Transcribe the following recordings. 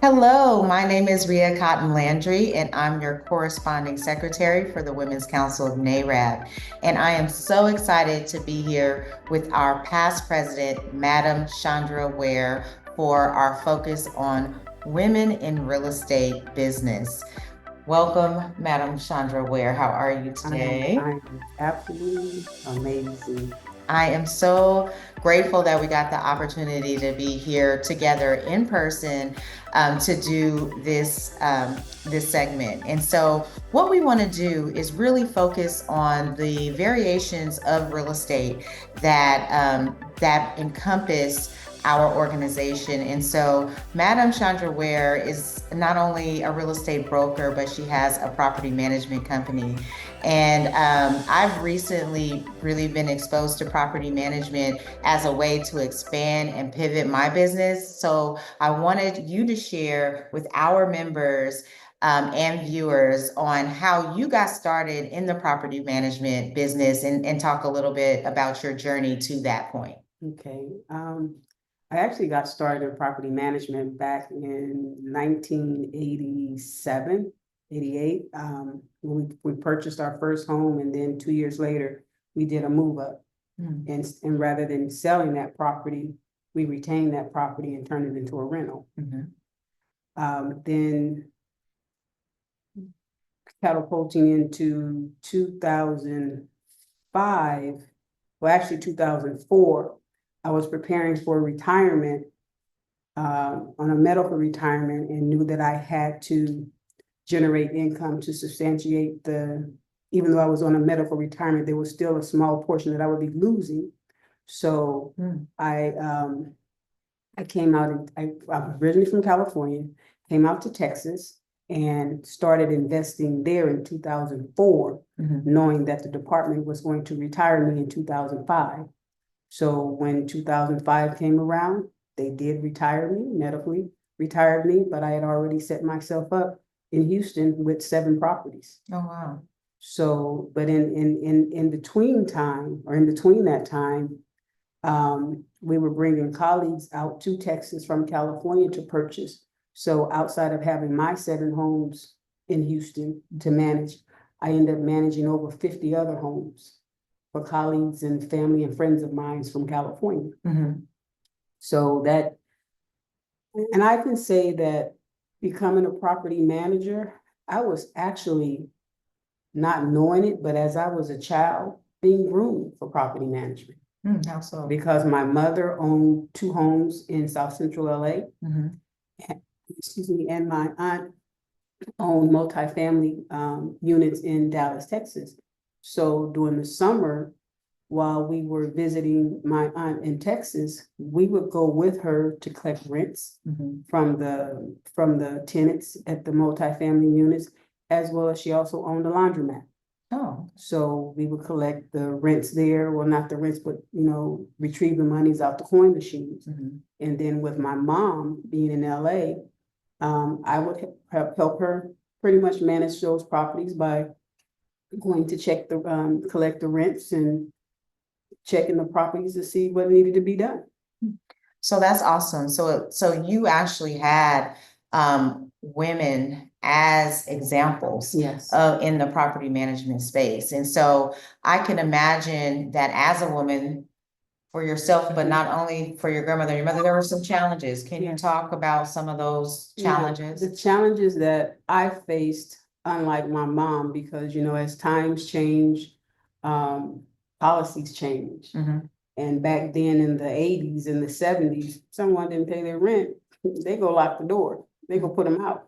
Hello, my name is Ria Cotton Landry, and I'm your corresponding secretary for the Women's Council of NAREB. And I am so excited to be here with our past president, Madam Chandra Ware, for our focus on women in real estate business. Welcome, Madam Chandra Ware. How are you today? I am absolutely amazing. I am so grateful that we got the opportunity to be here together in person to do this segment. And so, what we want to do is really focus on the variations of real estate that encompass our organization. And so, Madam Chandra Ware is not only a real estate broker, but she has a property management company. And I've recently really been exposed to property management as a way to expand and pivot my business. So I wanted you to share with our members and viewers on how you got started in the property management business and talk a little bit about your journey to that point. Okay. I actually got started in property management back in 1987, 88. When we purchased our first home, and then 2 years later, we did a move up. And rather than selling that property, we retained that property and turned it into a rental. Then catapulting into 2005, well, actually 2004, I was preparing for retirement, on a medical retirement, and knew that I had to generate income to substantiate even though I was on a medical retirement, there was still a small portion that I would be losing. So I came out, I'm originally from California, came out to Texas and started investing there in 2004, knowing that the department was going to retire me in 2005. So when 2005 came around, they did retire me, medically retired me, but I had already set myself up in Houston with 7 properties. Oh, wow. So, but in between that time, we were bringing colleagues out to Texas from California to purchase. So outside of having my 7 homes in Houston to manage, I ended up managing over 50 other homes for colleagues and family and friends of mine from California. So that, and I can say that becoming a property manager, I was actually not knowing it, but as I was a child, being groomed for property management. How so? Because my mother owned 2 homes in South Central LA, and my aunt owned multifamily units in Dallas, Texas. So during the summer, while we were visiting my aunt in Texas, we would go with her to collect rents from the tenants at the multifamily units, as well as she also owned a laundromat. Oh. So we would collect the rents there, well, not the rents, but retrieve the monies out the coin machines. And then with my mom being in LA, I would help her pretty much manage those properties by going to check collect the rents and checking the properties to see what needed to be done. So that's awesome. So you actually had women as examples in the property management space. And so I can imagine that as a woman, for yourself, but not only for your grandmother, your mother, there were some challenges. Can you talk about some of those challenges? The challenges that I faced, unlike my mom, because as times change, policies change. And back then in the 80s and the 70s, someone didn't pay their rent, they go lock the door, they go put them out.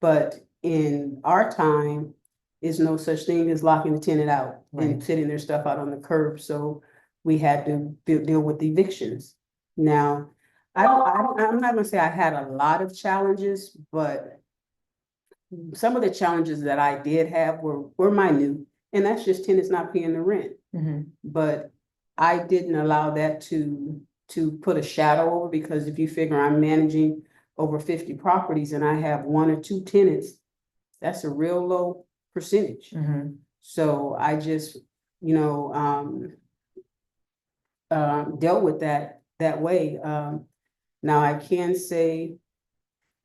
But in our time, there's no such thing as locking the tenant out and sitting their stuff out on the curb. So we had to deal with evictions. Now, I'm not gonna say I had a lot of challenges, but some of the challenges that I did have were minute, and that's just tenants not paying the rent. But I didn't allow that to put a shadow over, because if you figure I'm managing over 50 properties and I have 1 or 2 tenants, that's a real low percentage. So I just, dealt with that way. Now I can say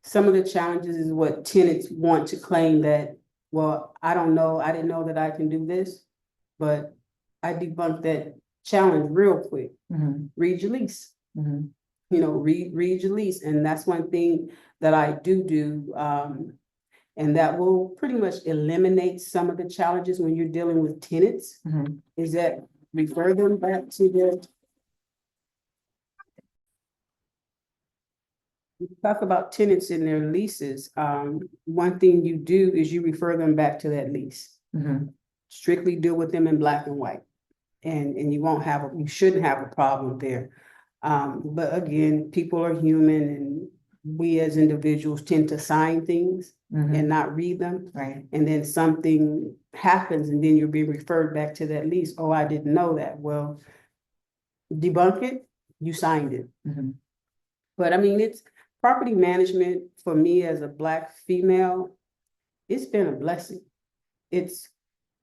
some of the challenges is what tenants want to claim that, well, I don't know, I didn't know that I can do this, but I debunked that challenge real quick. Read your lease. You know, read your lease, and that's one thing that I do. And that will pretty much eliminate some of the challenges when you're dealing with tenants, is that refer them back to the. You talk about tenants in their leases, one thing you do is you refer them back to that lease. Strictly deal with them in black and white. And you won't have, you shouldn't have a problem there. But again, people are human, and we as individuals tend to sign things and not read them. Right. And then something happens and then you're being referred back to that lease. Oh, I didn't know that. Well, debunk it, you signed it. But I mean, it's property management for me as a Black female, it's been a blessing. It's,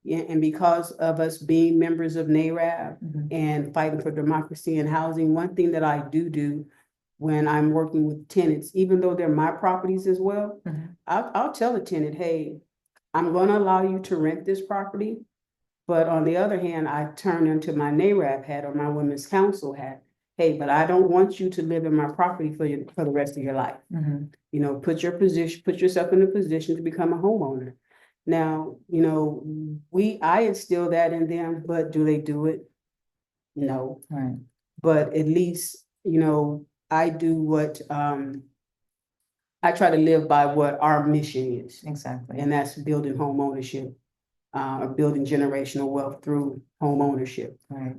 yeah, and because of us being members of NAREB and fighting for democracy and housing, one thing that I do when I'm working with tenants, even though they're my properties as well, I'll tell the tenant, hey, I'm going to allow you to rent this property. But on the other hand, I turn into my NAREB hat or my women's council hat. Hey, but I don't want you to live in my property for the rest of your life. You know, put yourself in a position to become a homeowner. Now, you know, I instill that in them, but do they do it? No. Right. But at least, you know, I do what, I try to live by what our mission is. Exactly. And that's building home ownership, building generational wealth through home ownership. Right.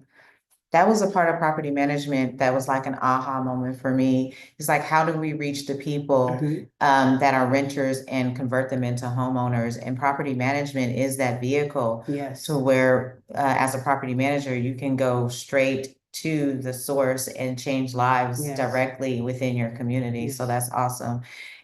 That was a part of property management that was like an aha moment for me. It's like, how do we reach the people that are renters and convert them into homeowners? And property management is that vehicle. Yes. To where, as a property manager, you can go straight to the source and change lives directly within your community. So that's awesome.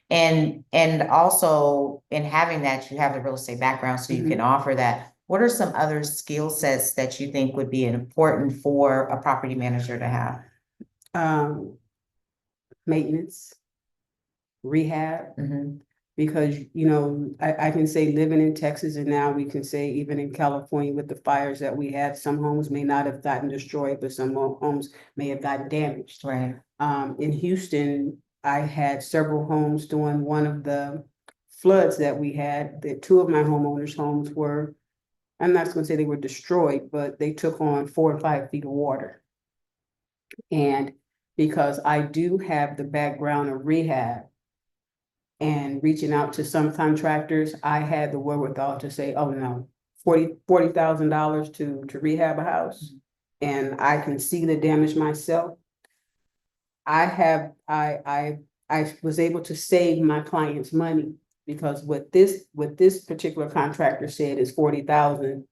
And also in having that, you have the real estate background, so you can offer that. What are some other skill sets that you think would be important for a property manager to have? Maintenance, rehab, because, you know, I can say living in Texas, and now we can say even in California with the fires that we had, some homes may not have gotten destroyed, but some homes may have gotten damaged. Right. In Houston, I had several homes during one of the floods that we had. The two of my homeowners' homes were, I'm not going to say they were destroyed, but they took on 4 or 5 feet of water. And because I do have the background of rehab and reaching out to some contractors, I had the wherewithal to say, oh no, $40,000 to rehab a house, and I can see the damage myself. I was able to save my clients money, because what this particular contractor said is 40,000,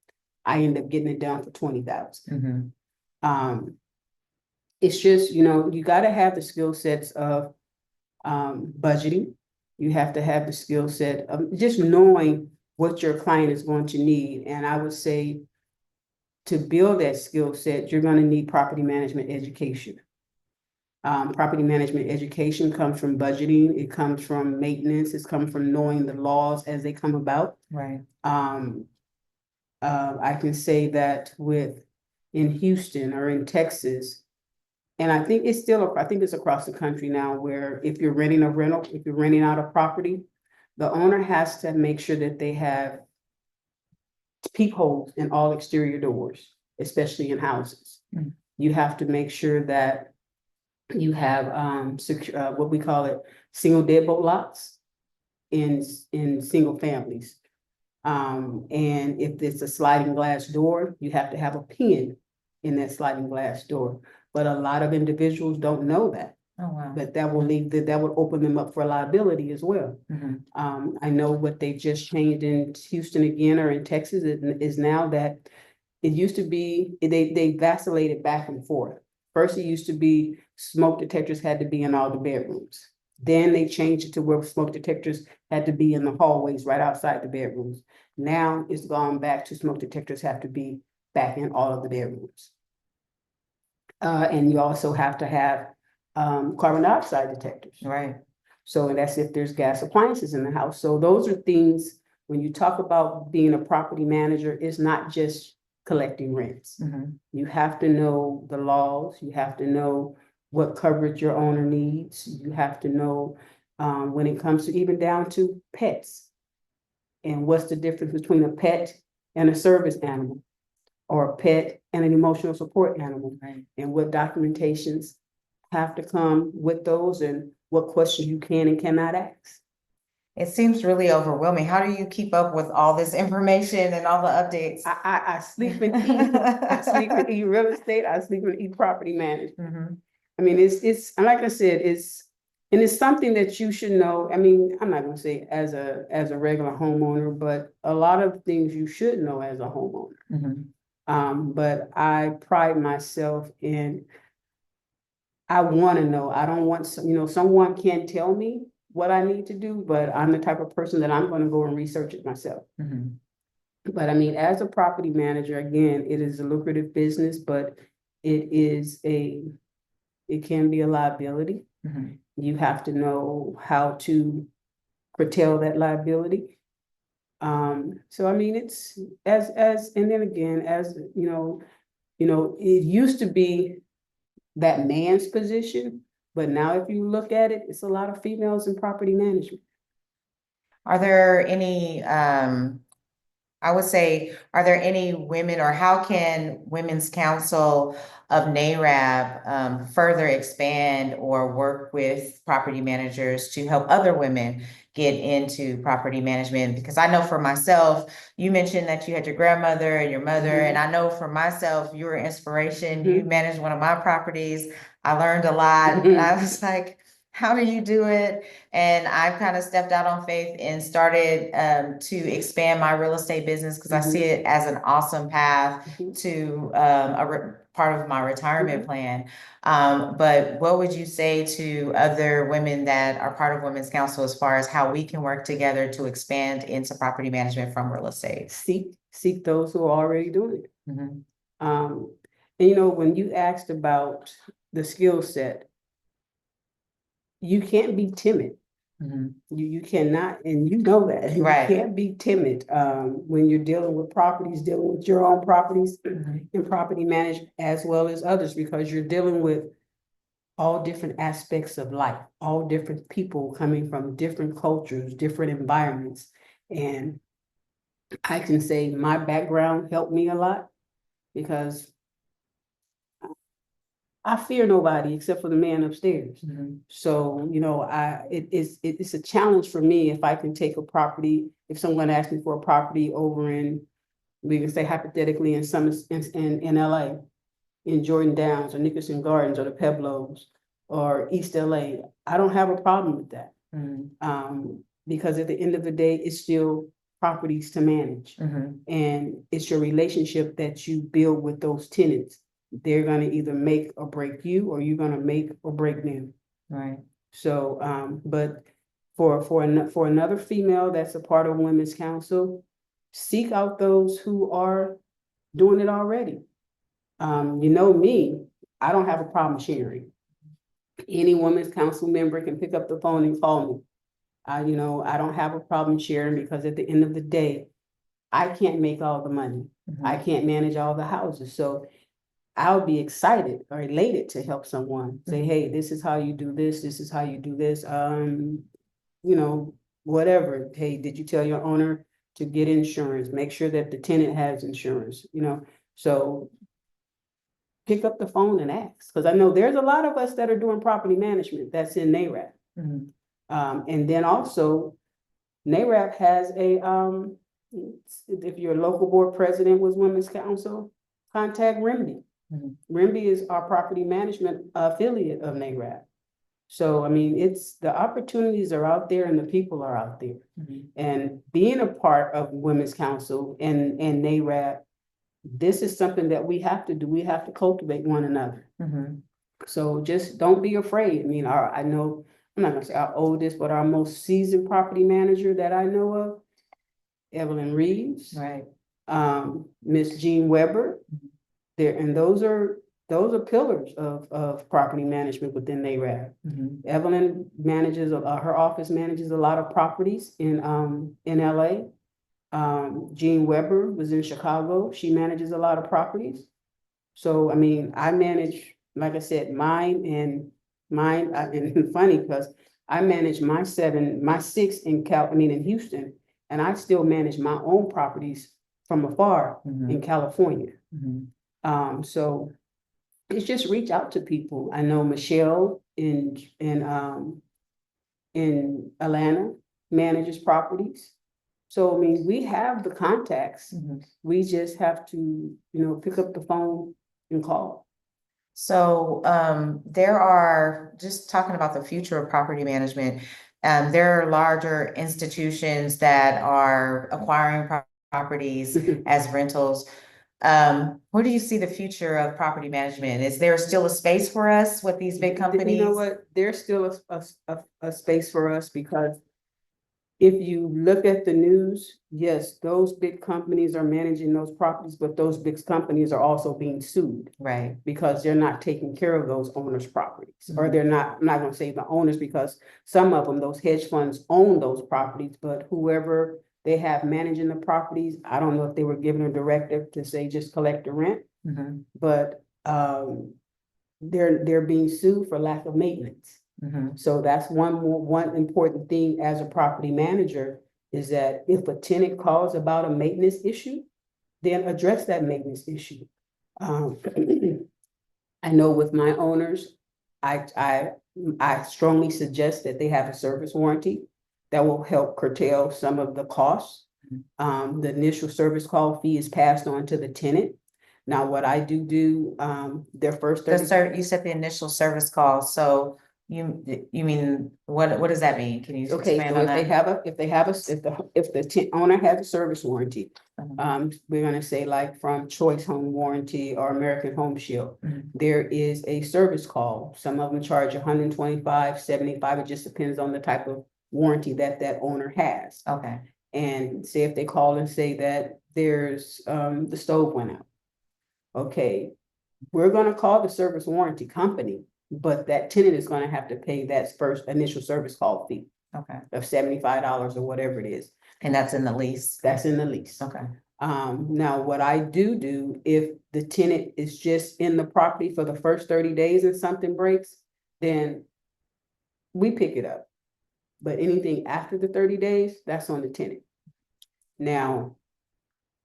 I end up getting it done for 20,000. It's just, you know, you got to have the skill sets of budgeting. You have to have the skill set of just knowing what your client is going to need. And I would say, to build that skill set, you're going to need property management education. Property management education comes from budgeting. It comes from maintenance. It's come from knowing the laws as they come about. Right. I can say that in Houston or in Texas, and I think it's across the country now, where if you're renting out a property, the owner has to make sure that they have peepholes in all exterior doors, especially in houses. You have to make sure that you have what we call it, single deadbolt locks in single families. And if it's a sliding glass door, you have to have a pin in that sliding glass door. But a lot of individuals don't know that. Oh, wow. But that will open them up for liability as well. I know what they just changed in Houston again, or in Texas, is now that it used to be, they vacillated back and forth. First, it used to be smoke detectors had to be in all the bedrooms. Then they changed it to where smoke detectors had to be in the hallways right outside the bedrooms. Now it's gone back to smoke detectors have to be back in all of the bedrooms. And you also have to have carbon dioxide detectors. Right. So, and that's if there's gas appliances in the house. So those are things, when you talk about being a property manager, it's not just collecting rents. You have to know the laws, you have to know what coverage your owner needs, you have to know when it comes to even down to pets. And what's the difference between a pet and a service animal, or a pet and an emotional support animal? Right. And what documentations have to come with those, and what questions you can and cannot ask. It seems really overwhelming. How do you keep up with all this information and all the updates? I sleep and eat, I sleep and eat real estate, I sleep and eat property management. I mean, it's, and like I said, and it's something that you should know. I mean, I'm not gonna say as a regular homeowner, but a lot of things you should know as a homeowner. But I pride myself in, I want to know. I don't want someone can tell me what I need to do, but I'm the type of person that I'm going to go and research it myself. But I mean, as a property manager, again, it is a lucrative business, but it can be a liability. You have to know how to curtail that liability. So I mean, it's and then again, as it used to be that man's position, but now if you look at it, it's a lot of females in property management. Are there any, I would say, are there any women, or how can Women's Council of NAREB further expand or work with property managers to help other women get into property management? Because I know for myself, you mentioned that you had your grandmother and your mother, and I know for myself, you were inspiration. You managed one of my properties. I learned a lot, and I was like, how do you do it? And I've kind of stepped out on faith and started to expand my real estate business, because I see it as an awesome path to part of my retirement plan. But what would you say to other women that are part of Women's Council as far as how we can work together to expand into property management from real estate? Seek those who are already doing it. And when you asked about the skill set, you can't be timid. You cannot, and you know that. Right. You can't be timid when you're dealing with properties, dealing with your own properties and property management as well as others, because you're dealing with all different aspects of life, all different people coming from different cultures, different environments. And I can say my background helped me a lot, because I fear nobody except for the man upstairs. So, it's a challenge for me if I can take a property, if someone asks me for a property over in, we can say hypothetically in in LA, in Jordan Downs or Nickerson Gardens or the Pueblos or East LA. I don't have a problem with that. Because at the end of the day, it's still properties to manage. And it's your relationship that you build with those tenants. They're gonna either make or break you, or you're gonna make or break them. Right. So, but for another female that's a part of Women's Council, seek out those who are doing it already. Me, I don't have a problem sharing. Any Women's Council member can pick up the phone and call me. I don't have a problem sharing, because at the end of the day, I can't make all the money. I can't manage all the houses. So I'll be excited or elated to help someone say, hey, this is how you do this. This is how you do this. Whatever. Hey, did you tell your owner to get insurance? Make sure that the tenant has insurance, so pick up the phone and ask. Because I know there's a lot of us that are doing property management that's in NAREB. And then also NAREB has if your local board president was Women's Council, contact Remedy. Remedy is our property management affiliate of NAREB. So, I mean, the opportunities are out there and the people are out there. And being a part of Women's Council and NAREB, this is something that we have to do. We have to cultivate one another. So just don't be afraid. I mean, I know, I'm not gonna say our oldest, but our most seasoned property manager that I know of, Evelyn Reeves. Right. Miss Jean Weber. And those are those are pillars of property management within NAREB. Evelyn manages, her office manages a lot of properties in LA. Jean Weber was in Chicago. She manages a lot of properties. So, I mean, I manage, like I said, mine, and funny because I manage my 6 in in Houston, and I still manage my own properties from afar in California. So it's just reach out to people. I know Michelle in Atlanta manages properties. So, I mean, we have the contacts. We just have to, pick up the phone and call. So there are, just talking about the future of property management, there are larger institutions that are acquiring properties as rentals. Where do you see the future of property management? Is there still a space for us with these big companies? You know what? There's still a space for us, because if you look at the news, yes, those big companies are managing those properties, but those big companies are also being sued. Right. Because they're not taking care of those owners' properties, or they're not, I'm not gonna say the owners, because some of them, those hedge funds own those properties, but whoever they have managing the properties, I don't know if they were given a directive to say just collect the rent, but they're being sued for lack of maintenance. So that's one important thing as a property manager, is that if a tenant calls about a maintenance issue, then address that maintenance issue. I know with my owners, I strongly suggest that they have a service warranty that will help curtail some of the costs. The initial service call fee is passed on to the tenant. Now, what I do, their first 30. You said the initial service call, so you mean, what does that mean? Can you Okay, expand so on that? if the owner has a service warranty, we're gonna say like from Choice Home Warranty or American Home Shield, there is a service call. Some of them charge 125, 75. It just depends on the type of warranty that owner has. Okay. And say if they call and say that there's the stove went out. Okay, we're gonna call the service warranty company, but that tenant is gonna have to pay that first initial service call fee. Okay. Of $75 or whatever it is. And that's in the lease? That's in the lease. Okay. Now what I do, if the tenant is just in the property for the first 30 days and something breaks, then we pick it up. But anything after the 30 days, that's on the tenant. Now,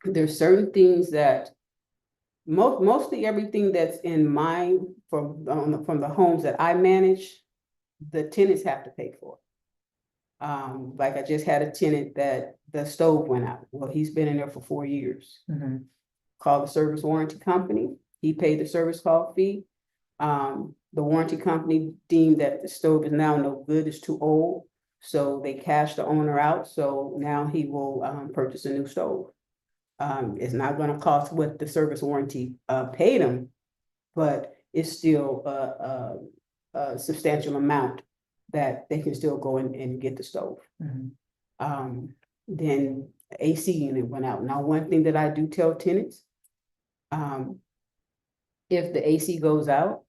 there's certain things that mostly everything that's in mine from the homes that I manage, the tenants have to pay for. Like I just had a tenant that the stove went out. Well, he's been in there for 4 years. Called the service warranty company. He paid the service call fee. The warranty company deemed that the stove is now no good, it's too old. So they cashed the owner out. So now he will purchase a new stove. It's not gonna cost what the service warranty paid him, but it's still a substantial amount that they can still go and get the stove. Then AC unit went out. Now, one thing that I do tell tenants, if the AC goes out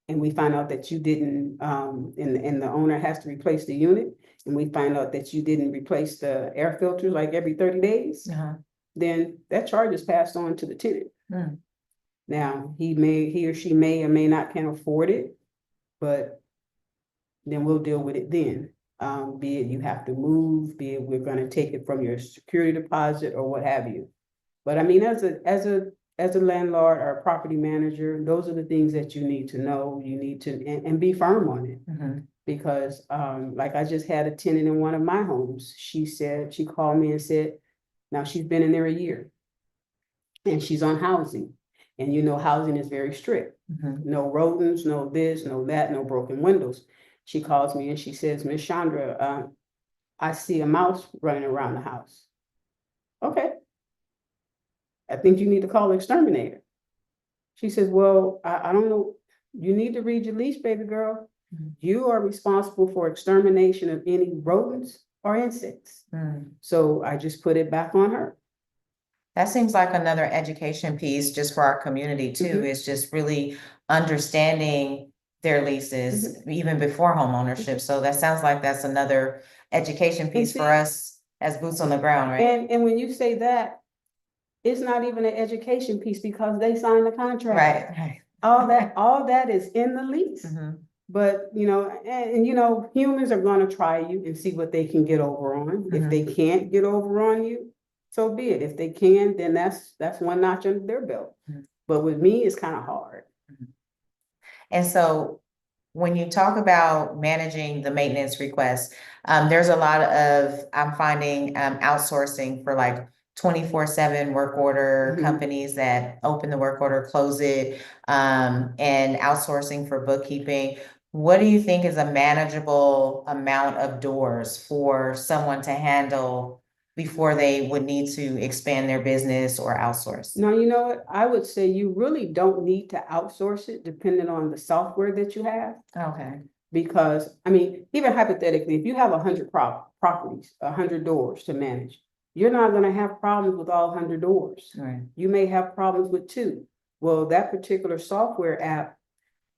and we find out that you didn't, and the owner has to replace the unit, and we find out that you didn't replace the air filters like every 30 days, then that charge is passed on to the tenant. Now, he or she may or may not can afford it, but then we'll deal with it then. Be it you have to move, be it we're gonna take it from your security deposit or what have you. But I mean, as a landlord or a property manager, those are the things that you need to know. You need to, and be firm on it. Because like I just had a tenant in one of my homes. She called me and said, now she's been in there a year. And she's on housing. And you know, housing is very strict. No rodents, no this, no that, no broken windows. She calls me and she says, Miss Chandra, I see a mouse running around the house. Okay. I think you need to call the exterminator. She says, well, I don't know. You need to read your lease, baby girl. You are responsible for extermination of any rodents or insects. So I just put it back on her. That seems like another education piece just for our community too, is just really understanding their leases even before home ownership. So that sounds like that's another education piece for us as boots on the ground, right? And when you say that, it's not even an education piece because they signed the contract. Right. All that is in the lease. But, you know, and you know, humans are gonna try you and see what they can get over on. If they can't get over on you, so be it. If they can, then that's one notch under their belt. But with me, it's kind of hard. And so when you talk about managing the maintenance requests, there's a lot of, I'm finding, outsourcing for like 24/7 work order companies that open the work order, close it, and outsourcing for bookkeeping. What do you think is a manageable amount of doors for someone to handle before they would need to expand their business or outsource? Now, you know what? I would say you really don't need to outsource it depending on the software that you have. Okay. Because, I mean, even hypothetically, if you have 100 properties, 100 doors to manage, you're not gonna have problems with all 100 doors. Right. You may have problems with 2. Well, that particular software app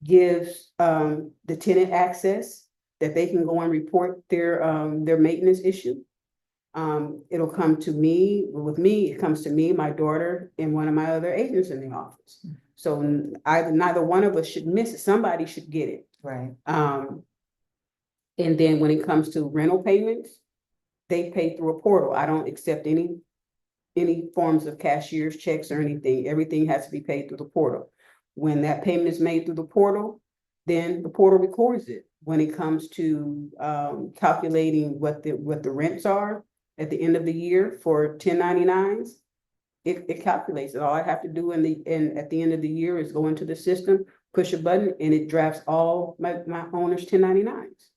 gives the tenant access that they can go and report their maintenance issue. It'll come to me, with me, it comes to me, my daughter, and one of my other agents in the office. So neither one of us should miss it. Somebody should get it. Right. And then when it comes to rental payments, they pay through a portal. I don't accept any forms of cashier's checks or anything. Everything has to be paid through the portal. When that payment is made through the portal, then the portal records it. When it comes to calculating what the rents are at the end of the year for 1099s, it calculates it. All I have to do at the end of the year is go into the system, push a button, and it drafts all my owner's 1099s.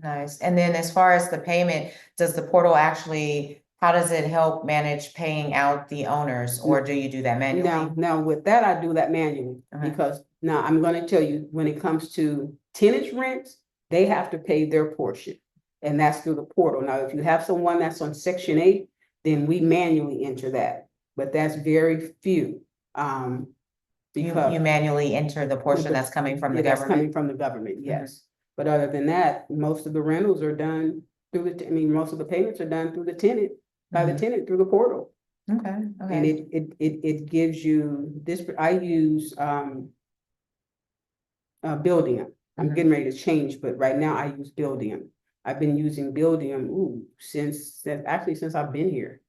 Nice. And then as far as the payment, does the portal actually, how does it help manage paying out the owners, or do you do that manually? Now with that, I do that manually because now I'm gonna tell you, when it comes to tenants' rents, they have to pay their portion, and that's through the portal. Now, if you have someone that's on Section 8, then we manually enter that, but that's very few. Because you manually enter the portion that's coming from the that's government? coming from the government, yes. But other than that, most of the rentals are done through most of the payments are done through the tenant, by the tenant through the portal. Okay. And it gives you this. I use Buildium. I'm getting ready to change, but right now I use Buildium. I've been using Buildium since I've been here.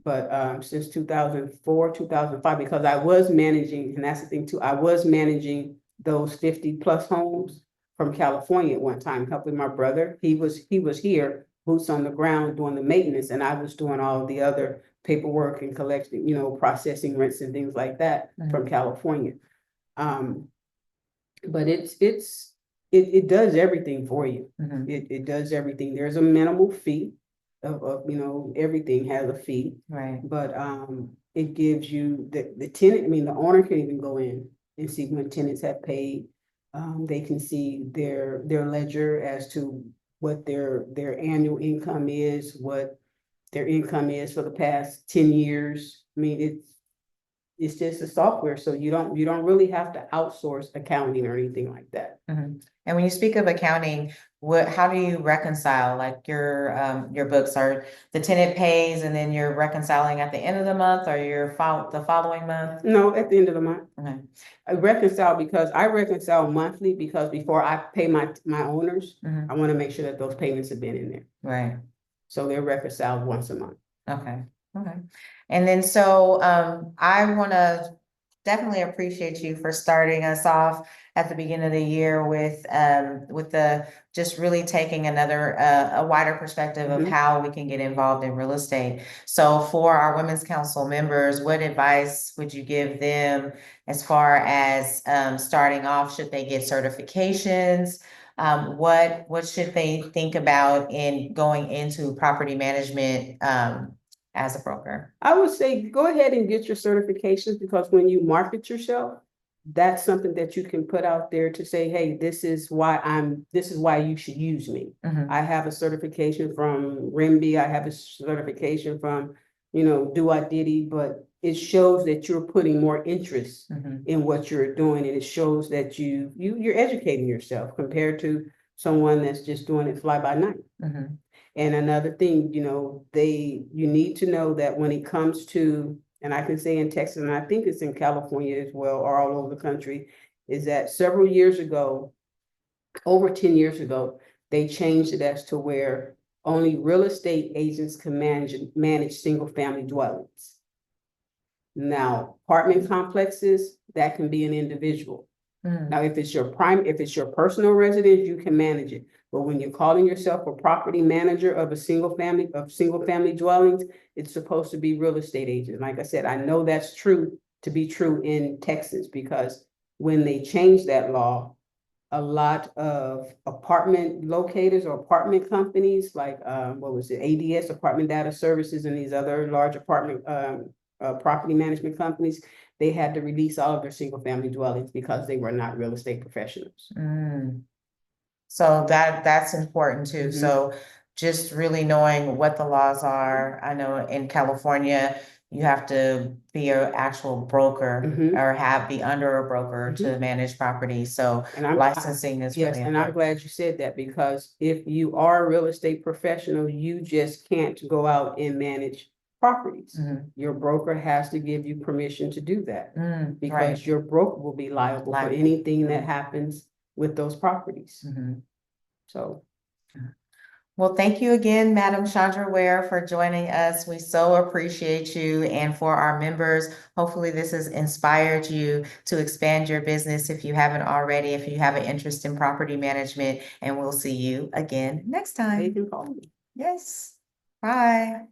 But since 2004, 2005, because I was managing, and that's the thing too, I was managing those 50+ homes from California at one time, helping my brother. He was here, boots on the ground, doing the maintenance, and I was doing all the other paperwork and collecting, processing rents and things like that from California. But it does everything for you. It does everything. There's a minimal fee of everything has a fee. Right. But it gives you the tenant, the owner can even go in and see when tenants have paid. They can see their ledger as to what their annual income is, what their income is for the past 10 years. It's just a software, so you don't really have to outsource accounting or anything like that. And when you speak of accounting, how do you reconcile, like your books? Are the tenant pays and then you're reconciling at the end of the month, or the following month? No, at the end of the month. I reconcile monthly because before I pay my owners, I want to make sure that those payments have been in there. Right. So they're reconciled once a month. Okay. And then so I want to definitely appreciate you for starting us off at the beginning of the year with the just really taking a wider perspective of how we can get involved in real estate. So for our Women's Council members, what advice would you give them as far as starting off? Should they get certifications? What should they think about in going into property management as a broker? I would say go ahead and get your certifications, because when you market yourself, that's something that you can put out there to say, hey, this is why you should use me. I have a certification from RIMB. I have a certification from, Do I Diddy, but it shows that you're putting more interest Mhm. in what you're doing, and it shows that you're educating yourself compared to someone that's just doing it fly by night. Mhm. And another thing, you need to know that when it comes to, and I can say in Texas, and I think it's in California as well, or all over the country, is that several years ago, over 10 years ago, they changed it as to where only real estate agents can manage single family dwellings. Now, apartment complexes, that can be an individual. Mm. Now, if it's your personal residence, you can manage it. But when you're calling yourself a property manager of single family dwellings, it's supposed to be real estate agent. Like I said, I know that's true to be true in Texas, because when they changed that law, a lot of apartment locators or apartment companies like, what was it, ADS, Apartment Data Services, and these other large apartment property management companies, they had to release all of their single family dwellings because they were not real estate professionals. Mm. So that's important too. Mhm. So just really knowing what the laws are. I know in California, you have to be an actual broker Mhm. or be under a broker to Mhm. manage property. So And licensing is yes, really and I'm important. glad you said that, because if you are a real estate professional, you just can't go out and manage properties. Mhm. Your broker has to give you permission to do that, Right. because your broker will be liable for Liable. anything that happens with those properties. Mhm. So, Well, thank you again, Madam Chandra Ware, for joining us. We so appreciate you. And for our members, hopefully this has inspired you to expand your business if you haven't already, if you have an interest in property management. And we'll see you again next they time. can call me. Yes. Bye.